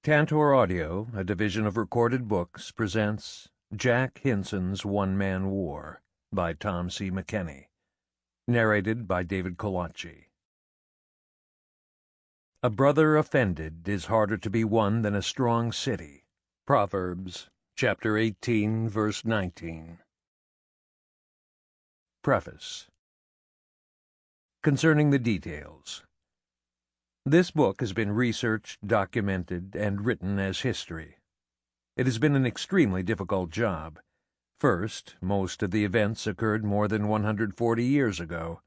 Tantor Audio, a division of Recorded Books, presents Jack Hinson's One-Man War by Tom C. McKenney. Narrated by David Colacci. A brother offended is harder to be won than a strong city. Proverbs, chapter 18, verse 19. Preface. Concerning the details. This book has been researched, documented, and written as history. It has been an extremely difficult job. First, most of the events occurred more than 140 years ago,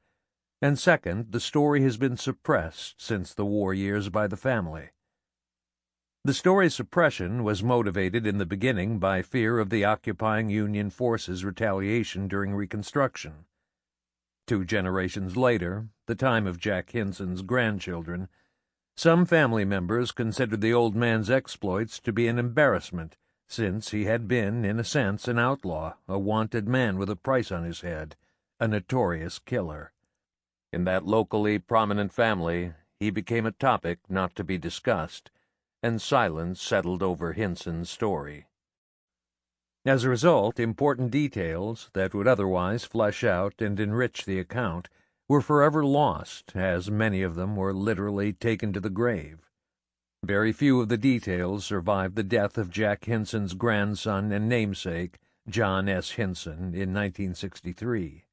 and second, the story has been suppressed since the war years by the family. The story's suppression was motivated in the beginning by fear of the occupying Union forces' retaliation during Reconstruction. 2 generations later, the time of Jack Hinson's grandchildren, some family members considered the old man's exploits to be an embarrassment, since he had been, in a sense, an outlaw, a wanted man with a price on his head, a notorious killer. In that locally prominent family, he became a topic not to be discussed, and silence settled over Hinson's story. As a result, important details that would otherwise flesh out and enrich the account were forever lost, as many of them were literally taken to the grave. Very few of the details survived the death of Jack Hinson's grandson and namesake, John S. Hinson, in 1963.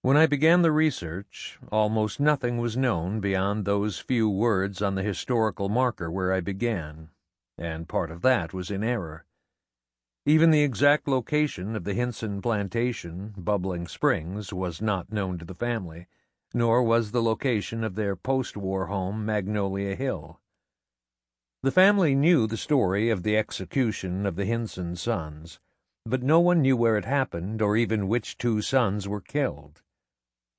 When I began the research, almost nothing was known beyond those few words on the historical marker where I began, and part of that was in error. Even the exact location of the Hinson plantation, Bubbling Springs, was not known to the family, nor was the location of their post-war home, Magnolia Hill. The family knew the story of the execution of the Hinson sons, but no one knew where it happened or even which 2 sons were killed.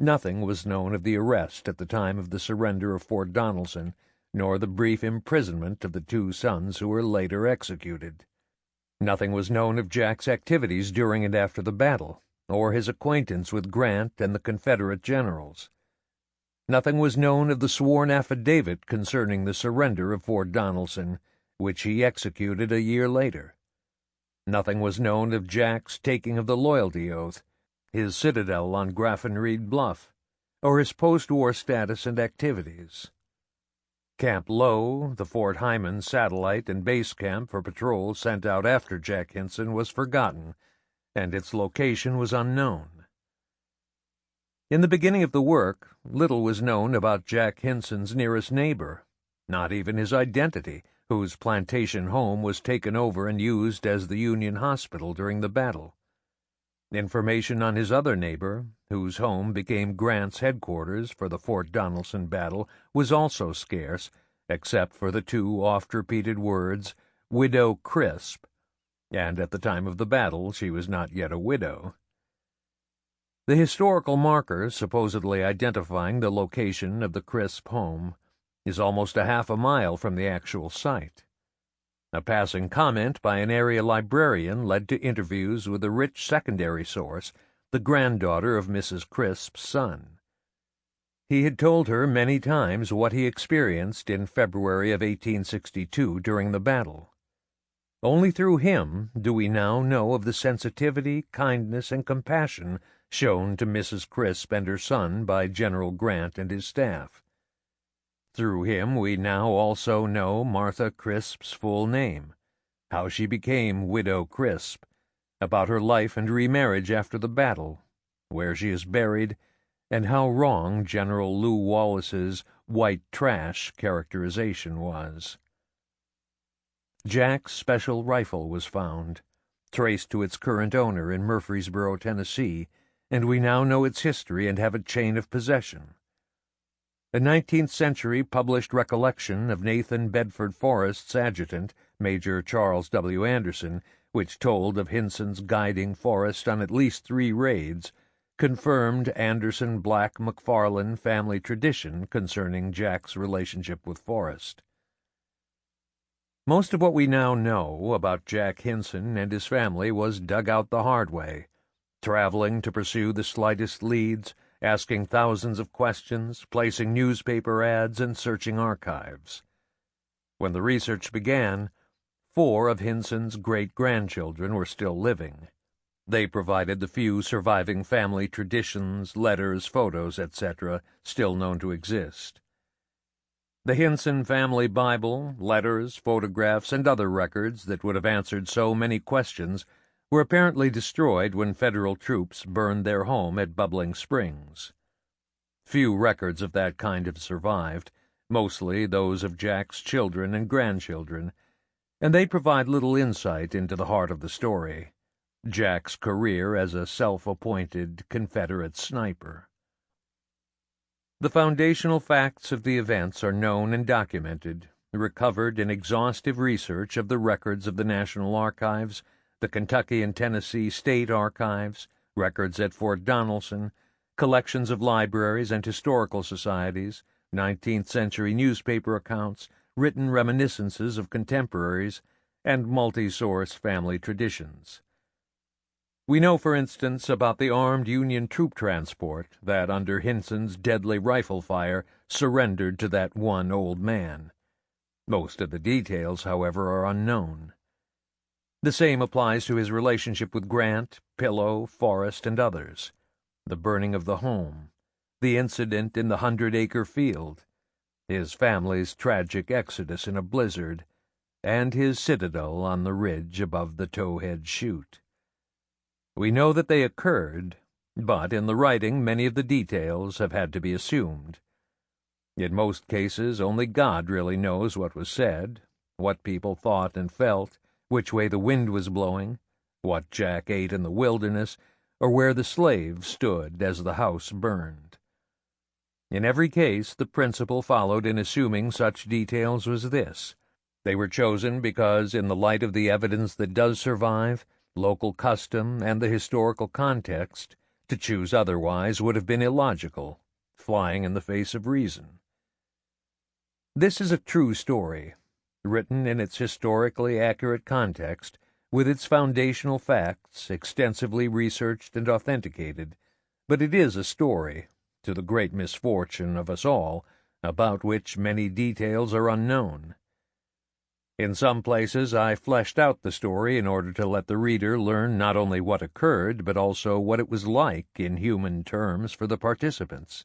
Nothing was known of the arrest at the time of the surrender of Fort Donelson, nor the brief imprisonment of the 2 sons who were later executed. Nothing was known of Jack's activities during and after the battle, or his acquaintance with Grant and the Confederate generals. Nothing was known of the sworn affidavit concerning the surrender of Fort Donelson, which he executed a year later. Nothing was known of Jack's taking of the loyalty oath, his citadel on Graffenried Bluff, or his post-war status and activities. Camp Low, the Fort Hyman satellite and base camp for patrols sent out after Jack Hinson, was forgotten, and its location was unknown. In the beginning of the work, little was known about Jack Hinson's nearest neighbor, not even his identity, whose plantation home was taken over and used as the Union hospital during the battle. Information on his other neighbor, whose home became Grant's headquarters for the Fort Donelson battle, was also scarce, except for the 2 oft-repeated words, Widow Crisp, and at the time of the battle she was not yet a widow. The historical marker supposedly identifying the location of the Crisp home is almost a half a mile from the actual site. A passing comment by an area librarian led to interviews with a rich secondary source, the granddaughter of Mrs. Crisp's son. He had told her many times what he experienced in February of 1862 during the battle. Only through him do we now know of the sensitivity, kindness, and compassion shown to Mrs. Crisp and her son by General Grant and his staff. Through him we now also know Martha Crisp's full name, how she became Widow Crisp, about her life and remarriage after the battle, where she is buried, and how wrong General Lew Wallace's white trash characterization was. Jack's special rifle was found, traced to its current owner in Murfreesboro, Tennessee, and we now know its history and have a chain of possession. A 19th-century published recollection of Nathan Bedford Forrest's adjutant, Major Charles W. Anderson, which told of Hinson's guiding Forrest on at least 3 raids, confirmed Anderson-Black-McFarland family tradition concerning Jack's relationship with Forrest. Most of what we now know about Jack Hinson and his family was dug out the hard way, traveling to pursue the slightest leads, asking thousands of questions, placing newspaper ads, and searching archives. When the research began, 4 of Hinson's great-grandchildren were still living. They provided the few surviving family traditions, letters, photos, etc., still known to exist. The Hinson family Bible, letters, photographs, and other records that would have answered so many questions were apparently destroyed when federal troops burned their home at Bubbling Springs. Few records of that kind have survived, mostly those of Jack's children and grandchildren, and they provide little insight into the heart of the story, Jack's career as a self-appointed Confederate sniper. The foundational facts of the events are known and documented, recovered in exhaustive research of the records of the National Archives, the Kentucky and Tennessee State Archives, records at Fort Donelson, collections of libraries and historical societies, 19th-century newspaper accounts, written reminiscences of contemporaries, and multi-source family traditions. We know, for instance, about the armed Union troop transport that, under Hinson's deadly rifle fire, surrendered to that one old man. Most of the details, however, are unknown. The same applies to his relationship with Grant, Pillow, Forrest, and others, the burning of the home, the incident in the 100-acre field, his family's tragic exodus in a blizzard, and his citadel on the ridge above the Towhead Chute. We know that they occurred, but in the writing many of the details have had to be assumed. In most cases, only God really knows what was said, what people thought and felt, which way the wind was blowing, what Jack ate in the wilderness, or where the slaves stood as the house burned. In every case, the principle followed in assuming such details was this: they were chosen because, in the light of the evidence that does survive, local custom, and the historical context, to choose otherwise would have been illogical, flying in the face of reason. This is a true story, written in its historically accurate context, with its foundational facts extensively researched and authenticated, but it is a story, to the great misfortune of us all, about which many details are unknown. In some places I fleshed out the story in order to let the reader learn not only what occurred, but also what it was like in human terms for the participants.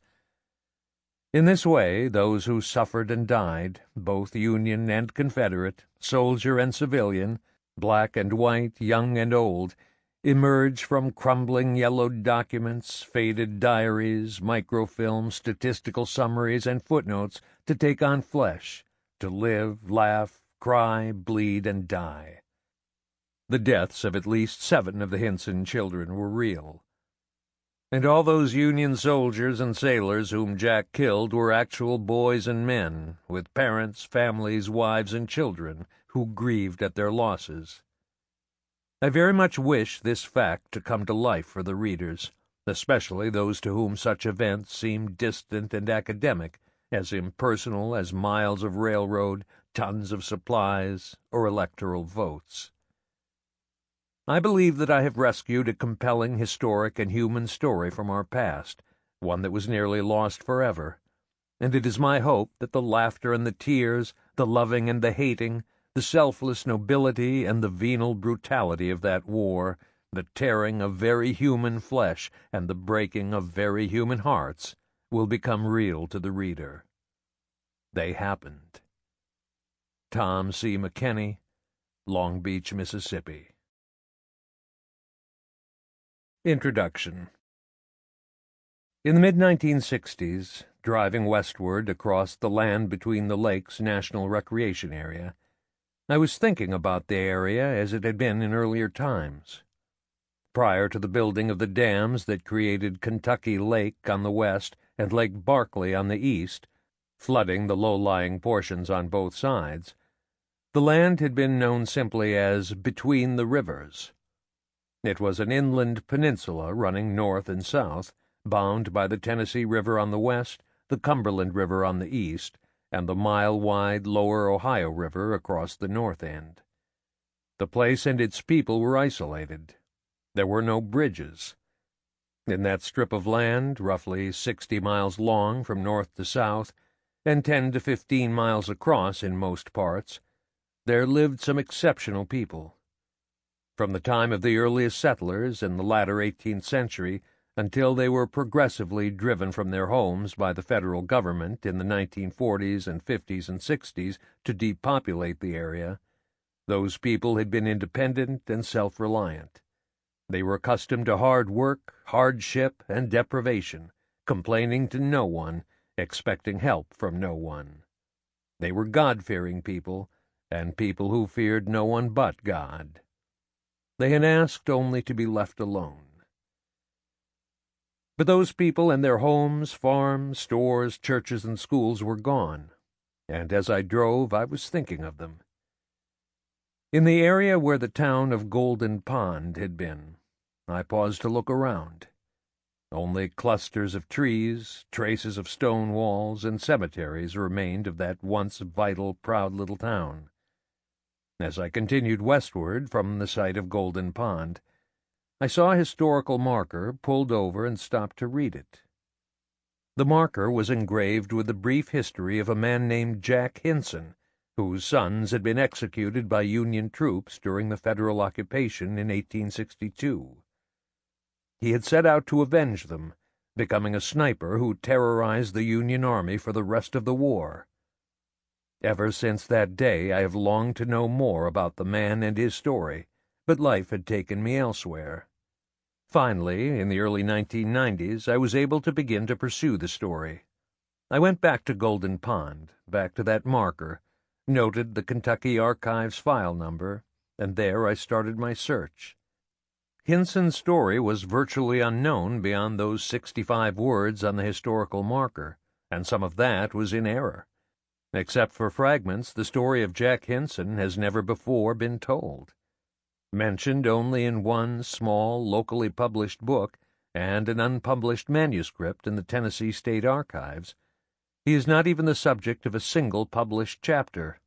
In this way, those who suffered and died, both Union and Confederate, soldier and civilian, black and white, young and old, emerge from crumbling yellowed documents, faded diaries, microfilms, statistical summaries, and footnotes to take on flesh, to live, laugh, cry, bleed, and die. The deaths of at least 7 of the Hinson children were real. And all those Union soldiers and sailors whom Jack killed were actual boys and men, with parents, families, wives, and children, who grieved at their losses. I very much wish this fact to come to life for the readers, especially those to whom such events seem distant and academic, as impersonal as miles of railroad, tons of supplies, or electoral votes. I believe that I have rescued a compelling historic and human story from our past, one that was nearly lost forever, and it is my hope that the laughter and the tears, the loving and the hating, the selfless nobility and the venal brutality of that war, the tearing of very human flesh and the breaking of very human hearts, will become real to the reader. They happened. Tom C. McKenney, Long Beach, Mississippi. Introduction. In the mid-1960s, driving westward across the Land Between the Lakes National Recreation Area, I was thinking about the area as it had been in earlier times. Prior to the building of the dams that created Kentucky Lake on the west and Lake Barkley on the east, flooding the low-lying portions on both sides, the land had been known simply as Between the Rivers. It was an inland peninsula running north and south, bound by the Tennessee River on the west, the Cumberland River on the east, and the mile-wide lower Ohio River across the north end. The place and its people were isolated. There were no bridges. In that strip of land, roughly 60 miles long from north to south, and 10 to 15 miles across in most parts, there lived some exceptional people. From the time of the earliest settlers in the latter 18th century until they were progressively driven from their homes by the federal government in the 1940s and 50s and 60s to depopulate the area, those people had been independent and self-reliant. They were accustomed to hard work, hardship, and deprivation, complaining to no one, expecting help from no one. They were God-fearing people, and people who feared no one but God. They had asked only to be left alone. But those people and their homes, farms, stores, churches, and schools were gone, and as I drove I was thinking of them. In the area where the town of Golden Pond had been, I paused to look around. Only clusters of trees, traces of stone walls, and cemeteries remained of that once vital, proud little town. As I continued westward from the site of Golden Pond, I saw a historical marker, pulled over, and stopped to read it. The marker was engraved with the brief history of a man named Jack Hinson, whose sons had been executed by Union troops during the federal occupation in 1862. He had set out to avenge them, becoming a sniper who terrorized the Union Army for the rest of the war. Ever since that day I have longed to know more about the man and his story, but life had taken me elsewhere. Finally, in the early 1990s, I was able to begin to pursue the story. I went back to Golden Pond, back to that marker, noted the Kentucky Archives file number, and there I started my search. Hinson's story was virtually unknown beyond those 65 words on the historical marker, and some of that was in error. Except for fragments, the story of Jack Hinson has never before been told. Mentioned only in one small, locally published book and an unpublished manuscript in the Tennessee State Archives, he is not even the subject of a single published chapter,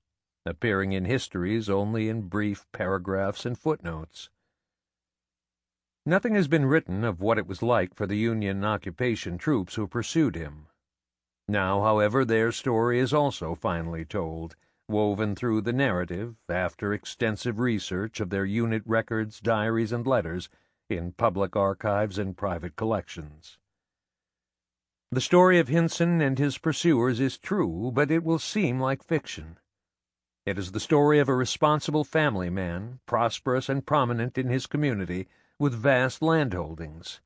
appearing in histories only in brief paragraphs and footnotes. Nothing has been written of what it was like for the Union occupation troops who pursued him. Now, however, their story is also finally told, woven through the narrative, after extensive research of their unit records, diaries, and letters in public archives and private collections. The story of Hinson and his pursuers is true, but it will seem like fiction. It is the story of a responsible family man, prosperous and prominent in his community, with vast landholdings.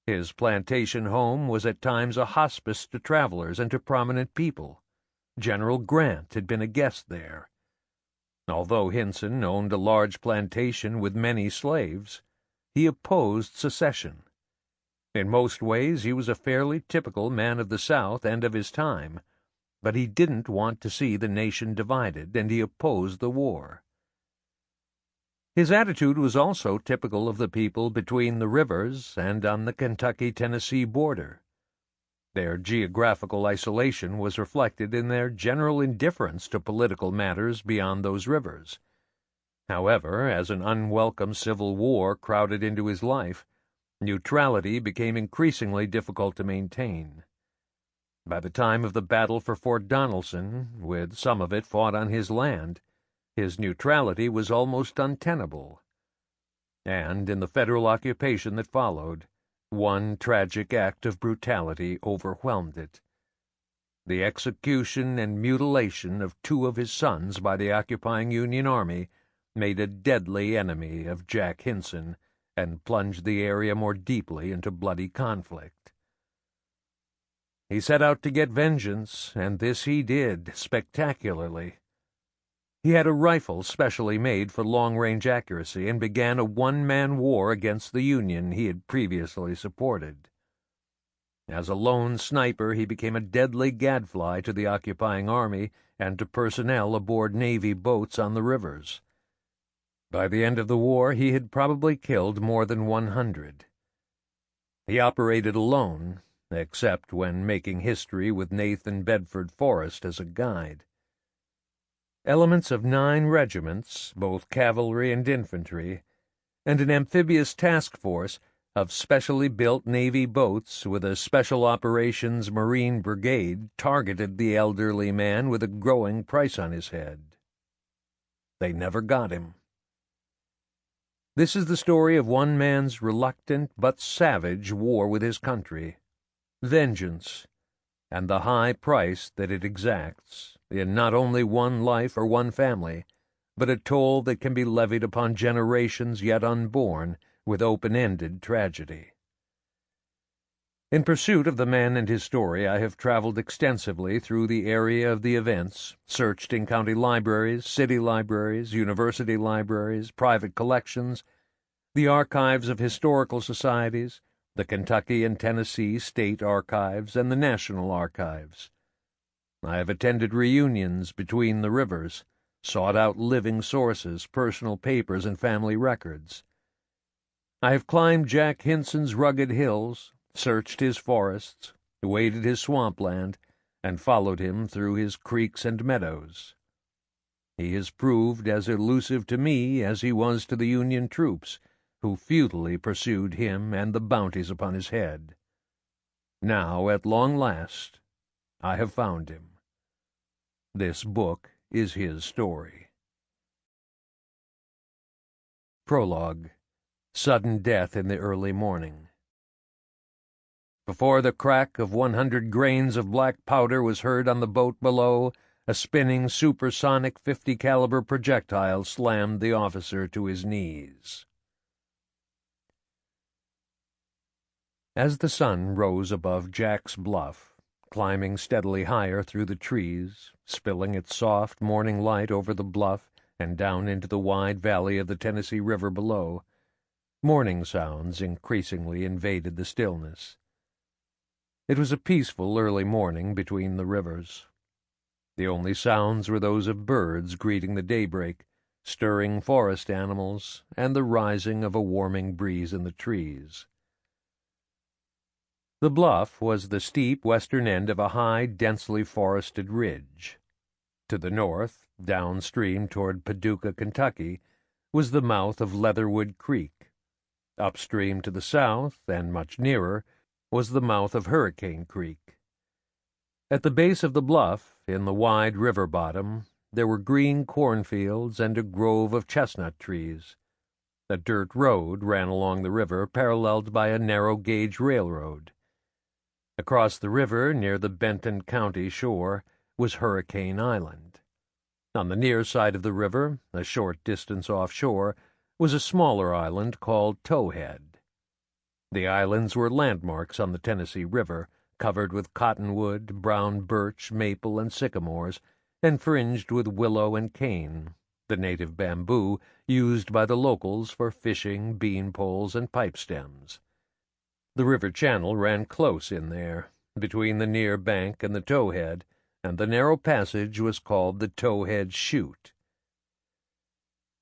His plantation home was at times a hospice to travelers and to prominent people. General Grant had been a guest there. Although Hinson owned a large plantation with many slaves, he opposed secession. In most ways he was a fairly typical man of the South and of his time, but he didn't want to see the nation divided, and he opposed the war. His attitude was also typical of the people between the rivers and on the Kentucky-Tennessee border. Their geographical isolation was reflected in their general indifference to political matters beyond those rivers. However, as an unwelcome civil war crowded into his life, neutrality became increasingly difficult to maintain. By the time of the battle for Fort Donelson, with some of it fought on his land, his neutrality was almost untenable. And in the federal occupation that followed, one tragic act of brutality overwhelmed it. The execution and mutilation of 2 of his sons by the occupying Union Army made a deadly enemy of Jack Hinson and plunged the area more deeply into bloody conflict. He set out to get vengeance, and this he did, spectacularly. He had a rifle specially made for long-range accuracy and began a one-man war against the Union he had previously supported. As a lone sniper, he became a deadly gadfly to the occupying army and to personnel aboard Navy boats on the rivers. By the end of the war, he had probably killed more than 100. He operated alone, except when making history with Nathan Bedford Forrest as a guide. Elements of 9 regiments, both cavalry and infantry, and an amphibious task force of specially built Navy boats with a Special Operations Marine Brigade targeted the elderly man with a growing price on his head. They never got him. This is the story of one man's reluctant but savage war with his country, vengeance, and the high price that it exacts in not only one life or one family, but a toll that can be levied upon generations yet unborn with open-ended tragedy. In pursuit of the man and his story, I have traveled extensively through the area of the events, searched in county libraries, city libraries, university libraries, private collections, the archives of historical societies, the Kentucky and Tennessee state archives, and the national archives. I have attended reunions between the rivers, sought out living sources, personal papers, and family records. I have climbed Jack Hinson's rugged hills, searched his forests, waded his swampland, and followed him through his creeks and meadows. He has proved as elusive to me as he was to the Union troops, who futilely pursued him and the bounties upon his head. Now, at long last, I have found him. This book is his story. Prologue. Sudden death in the early morning. Before the crack of 100 grains of black powder was heard on the boat below, a spinning supersonic 50-caliber projectile slammed the officer to his knees. As the sun rose above Jack's Bluff, climbing steadily higher through the trees, spilling its soft morning light over the bluff and down into the wide valley of the Tennessee River below, morning sounds increasingly invaded the stillness. It was a peaceful early morning between the rivers. The only sounds were those of birds greeting the daybreak, stirring forest animals, and the rising of a warming breeze in the trees. The bluff was the steep western end of a high, densely forested ridge. To the north, downstream toward Paducah, Kentucky, was the mouth of Leatherwood Creek. Upstream to the south, and much nearer, was the mouth of Hurricane Creek. At the base of the bluff, in the wide river bottom, there were green cornfields and a grove of chestnut trees. A dirt road ran along the river, paralleled by a narrow-gauge railroad. Across the river, near the Benton County shore, was Hurricane Island. On the near side of the river, a short distance offshore, was a smaller island called Towhead. The islands were landmarks on the Tennessee River, covered with cottonwood, brown birch, maple, and sycamores, and fringed with willow and cane, the native bamboo used by the locals for fishing, bean poles, and pipe stems. The river channel ran close in there, between the near bank and the towhead, and the narrow passage was called the Towhead Chute.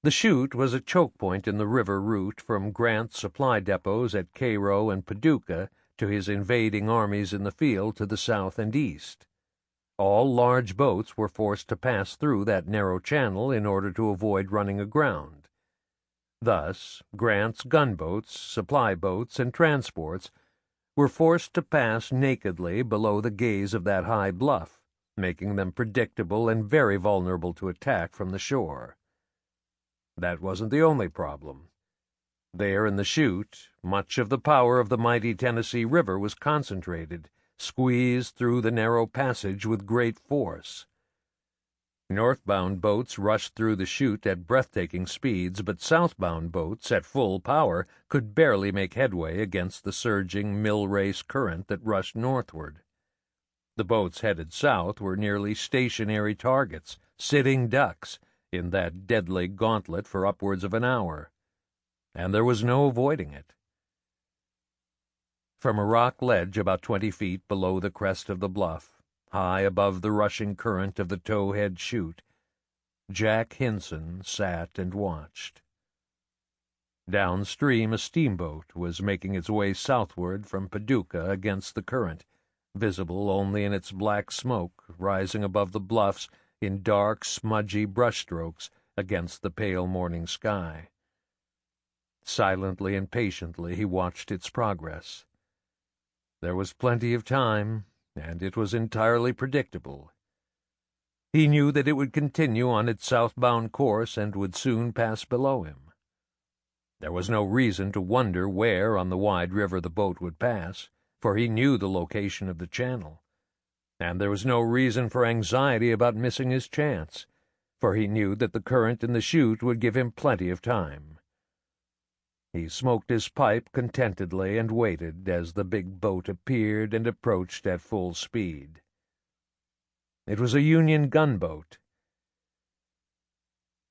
The chute was a choke point in the river route from Grant's supply depots at Cairo and Paducah to his invading armies in the field to the south and east. All large boats were forced to pass through that narrow channel in order to avoid running aground. Thus, Grant's gunboats, supply boats, and transports were forced to pass nakedly below the gaze of that high bluff, making them predictable and very vulnerable to attack from the shore. That wasn't the only problem. There in the chute, much of the power of the mighty Tennessee River was concentrated, squeezed through the narrow passage with great force. Northbound boats rushed through the chute at breathtaking speeds, but southbound boats, at full power, could barely make headway against the surging mill-race current that rushed northward. The boats headed south were nearly stationary targets, sitting ducks, in that deadly gauntlet for upwards of an hour, and there was no avoiding it. From a rock ledge about 20 feet below the crest of the bluff, high above the rushing current of the Towhead Chute, Jack Hinson sat and watched. Downstream, a steamboat was making its way southward from Paducah against the current, visible only in its black smoke rising above the bluffs in dark, smudgy brushstrokes against the pale morning sky. Silently and patiently he watched its progress. There was plenty of time, and it was entirely predictable. He knew that it would continue on its southbound course and would soon pass below him. There was no reason to wonder where on the wide river the boat would pass, for he knew the location of the channel. And there was no reason for anxiety about missing his chance, for he knew that the current in the chute would give him plenty of time. He smoked his pipe contentedly and waited as the big boat appeared and approached at full speed. It was a Union gunboat.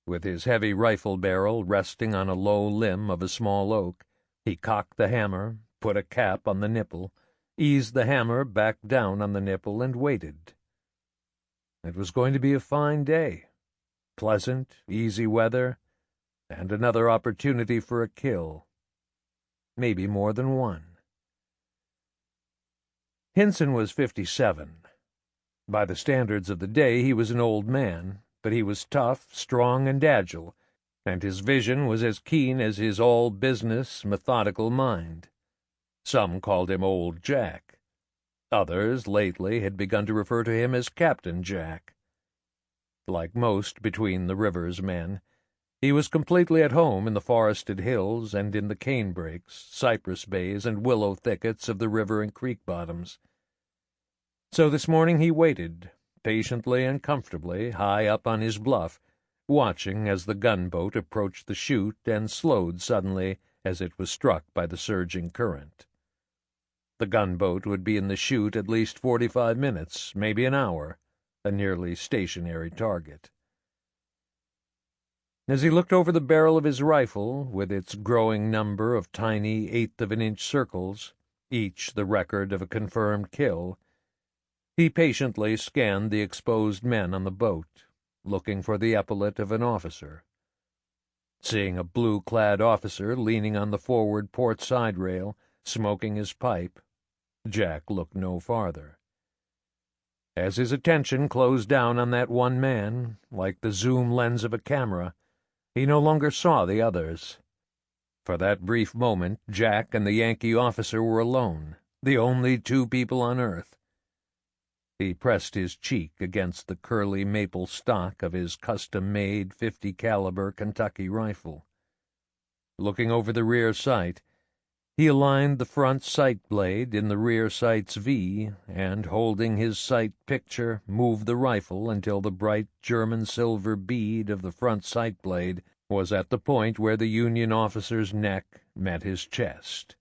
With his heavy rifle barrel resting on a low limb of a small oak, he cocked the hammer, put a cap on the nipple, eased the hammer back down on the nipple, and waited. It was going to be a fine day. Pleasant, easy weather, and another opportunity for a kill. Maybe more than one. Hinson was 57. By the standards of the day, he was an old man, but he was tough, strong, and agile, and his vision was as keen as his all-business, methodical mind. Some called him Old Jack. Others, lately, had begun to refer to him as Captain Jack. Like most between-the-rivers men, he was completely at home in the forested hills and in the canebrakes, cypress bays, and willow thickets of the river and creek bottoms. So this morning he waited, patiently and comfortably, high up on his bluff, watching as the gunboat approached the chute and slowed suddenly as it was struck by the surging current. The gunboat would be in the chute at least 45 minutes, maybe an hour, a nearly stationary target. As he looked over the barrel of his rifle, with its growing number of tiny eighth-of-an-inch circles, each the record of a confirmed kill, he patiently scanned the exposed men on the boat, looking for the epaulet of an officer. Seeing a blue-clad officer leaning on the forward port side rail, smoking his pipe, Jack looked no farther. As his attention closed down on that one man, like the zoom lens of a camera, he no longer saw the others. For that brief moment, Jack and the Yankee officer were alone, the only two people on earth. He pressed his cheek against the curly maple stock of his custom-made 50-caliber Kentucky rifle. Looking over the rear sight, he aligned the front sight blade in the rear sight's V, and, holding his sight picture, moved the rifle until the bright German silver bead of the front sight blade was at the point where the Union officer's neck met his chest.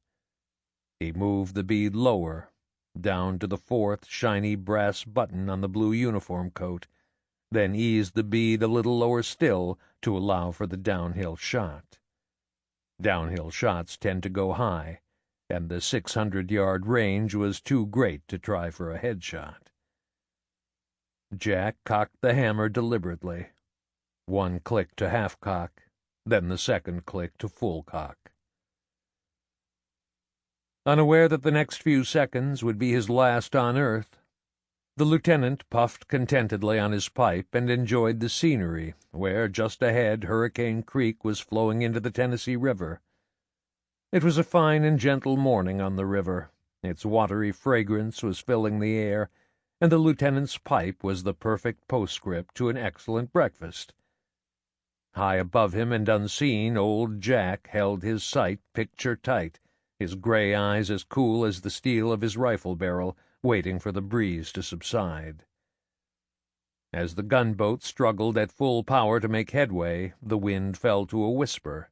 He moved the bead lower, down to the fourth shiny brass button on the blue uniform coat, then eased the bead a little lower still to allow for the downhill shot. Downhill shots tend to go high, and the 600-yard range was too great to try for a headshot. Jack cocked the hammer deliberately. One click to half-cock, then the second click to full-cock. Unaware that the next few seconds would be his last on earth, the lieutenant puffed contentedly on his pipe and enjoyed the scenery, where, just ahead, Hurricane Creek was flowing into the Tennessee River. It was a fine and gentle morning on the river. Its watery fragrance was filling the air, and the lieutenant's pipe was the perfect postscript to an excellent breakfast. High above him and unseen, old Jack held his sight picture-tight, his gray eyes as cool as the steel of his rifle barrel, waiting for the breeze to subside. As the gunboat struggled at full power to make headway, the wind fell to a whisper.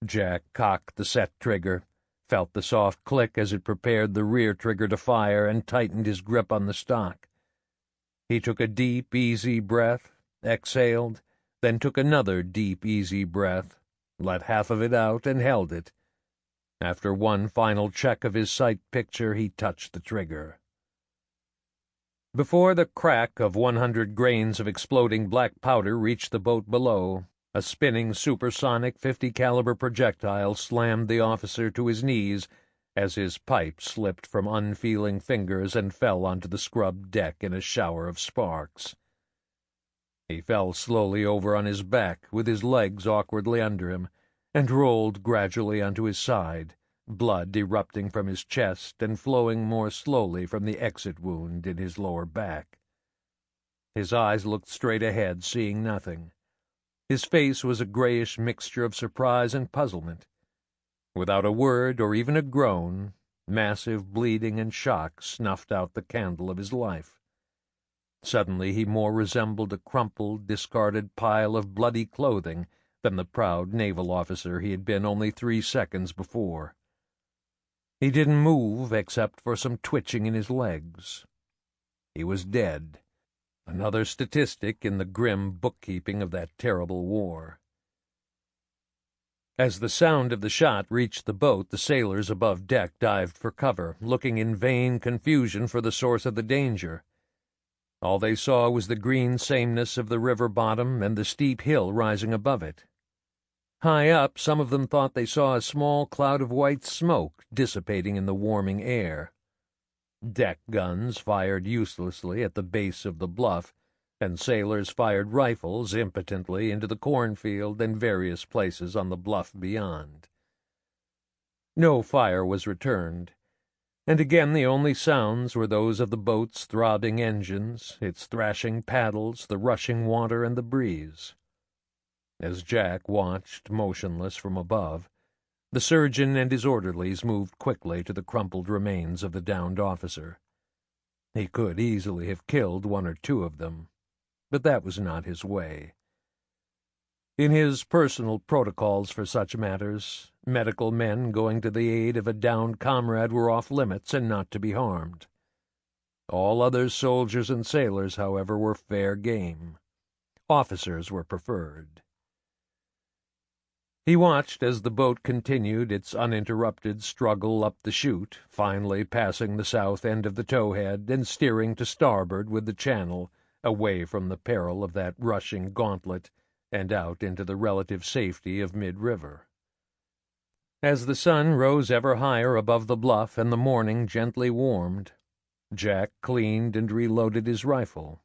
Jack cocked the set trigger, felt the soft click as it prepared the rear trigger to fire, and tightened his grip on the stock. He took a deep, easy breath, exhaled, then took another deep, easy breath, let half of it out, and held it. After one final check of his sight picture, he touched the trigger. Before the crack of 100 grains of exploding black powder reached the boat below, a spinning supersonic 50-caliber projectile slammed the officer to his knees as his pipe slipped from unfeeling fingers and fell onto the scrubbed deck in a shower of sparks. He fell slowly over on his back, with his legs awkwardly under him, and rolled gradually onto his side, blood erupting from his chest and flowing more slowly from the exit wound in his lower back. His eyes looked straight ahead, seeing nothing. His face was a grayish mixture of surprise and puzzlement. Without a word or even a groan, massive bleeding and shock snuffed out the candle of his life. Suddenly he more resembled a crumpled, discarded pile of bloody clothing than the proud naval officer he had been only 3 seconds before. He didn't move except for some twitching in his legs. He was dead, another statistic in the grim bookkeeping of that terrible war. As the sound of the shot reached the boat, the sailors above deck dived for cover, looking in vain confusion for the source of the danger. All they saw was the green sameness of the river bottom and the steep hill rising above it. High up, some of them thought they saw a small cloud of white smoke dissipating in the warming air. Deck guns fired uselessly at the base of the bluff, and sailors fired rifles impotently into the cornfield and various places on the bluff beyond. No fire was returned, and again the only sounds were those of the boat's throbbing engines, its thrashing paddles, the rushing water, and the breeze. As Jack watched, motionless from above, the surgeon and his orderlies moved quickly to the crumpled remains of the downed officer. He could easily have killed 1 or 2 of them, but that was not his way. In his personal protocols for such matters, medical men going to the aid of a downed comrade were off limits and not to be harmed. All other soldiers and sailors, however, were fair game. Officers were preferred. He watched as the boat continued its uninterrupted struggle up the chute, finally passing the south end of the towhead and steering to starboard with the channel, away from the peril of that rushing gauntlet and out into the relative safety of mid-river. As the sun rose ever higher above the bluff and the morning gently warmed, Jack cleaned and reloaded his rifle.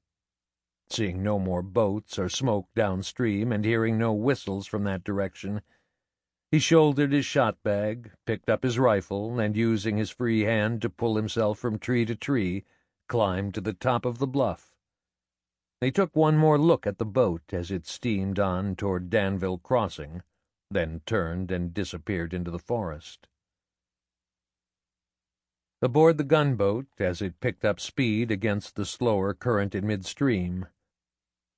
Seeing no more boats or smoke downstream and hearing no whistles from that direction, he shouldered his shot-bag, picked up his rifle, and using his free hand to pull himself from tree to tree, climbed to the top of the bluff. He took one more look at the boat as it steamed on toward Danville Crossing, then turned and disappeared into the forest. Aboard the gunboat, as it picked up speed against the slower current in midstream,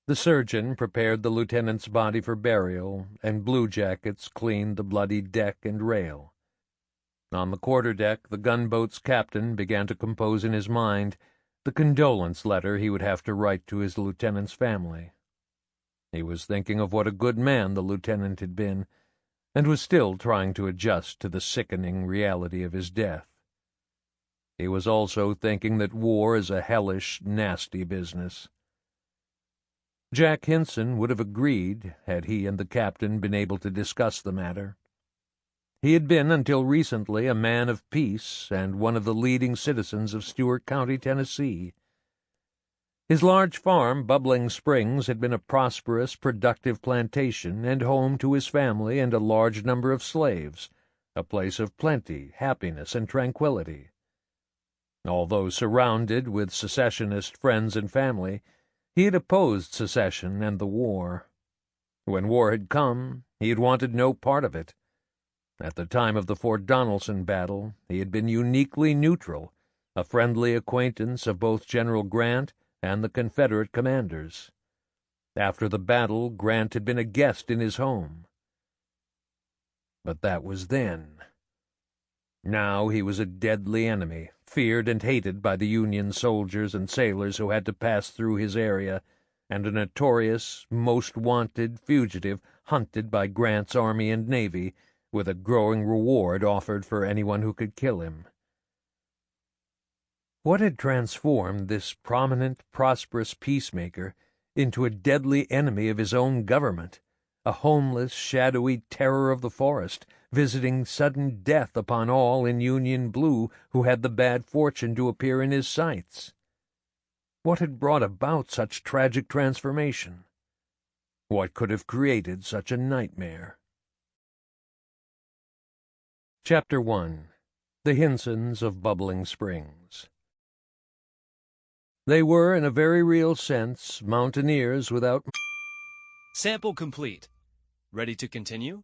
the surgeon prepared the lieutenant's body for burial, and bluejackets cleaned the bloody deck and rail. On the quarterdeck, the gunboat's captain began to compose in his mind the condolence letter he would have to write to his lieutenant's family. He was thinking of what a good man the lieutenant had been, and was still trying to adjust to the sickening reality of his death. He was also thinking that war is a hellish, nasty business. Jack Hinson would have agreed had he and the captain been able to discuss the matter. He had been, until recently, a man of peace and one of the leading citizens of Stewart County, Tennessee. His large farm, Bubbling Springs, had been a prosperous, productive plantation and home to his family and a large number of slaves, a place of plenty, happiness, and tranquility. Although surrounded with secessionist friends and family, he had opposed secession and the war. When war had come, he had wanted no part of it. At the time of the Fort Donelson battle, he had been uniquely neutral, a friendly acquaintance of both General Grant and the Confederate commanders. After the battle, Grant had been a guest in his home. But that was then. Now he was a deadly enemy, feared and hated by the Union soldiers and sailors who had to pass through his area, and a notorious, most wanted fugitive hunted by Grant's army and navy, with a growing reward offered for anyone who could kill him. What had transformed this prominent, prosperous peacemaker into a deadly enemy of his own government, a homeless, shadowy terror of the forest, visiting sudden death upon all in Union blue who had the bad fortune to appear in his sights? What had brought about such tragic transformation? What could have created such a nightmare? Chapter 1. The Hinsons of Bubbling Springs. They were, in a very real sense, mountaineers without... Sample complete. Ready to continue?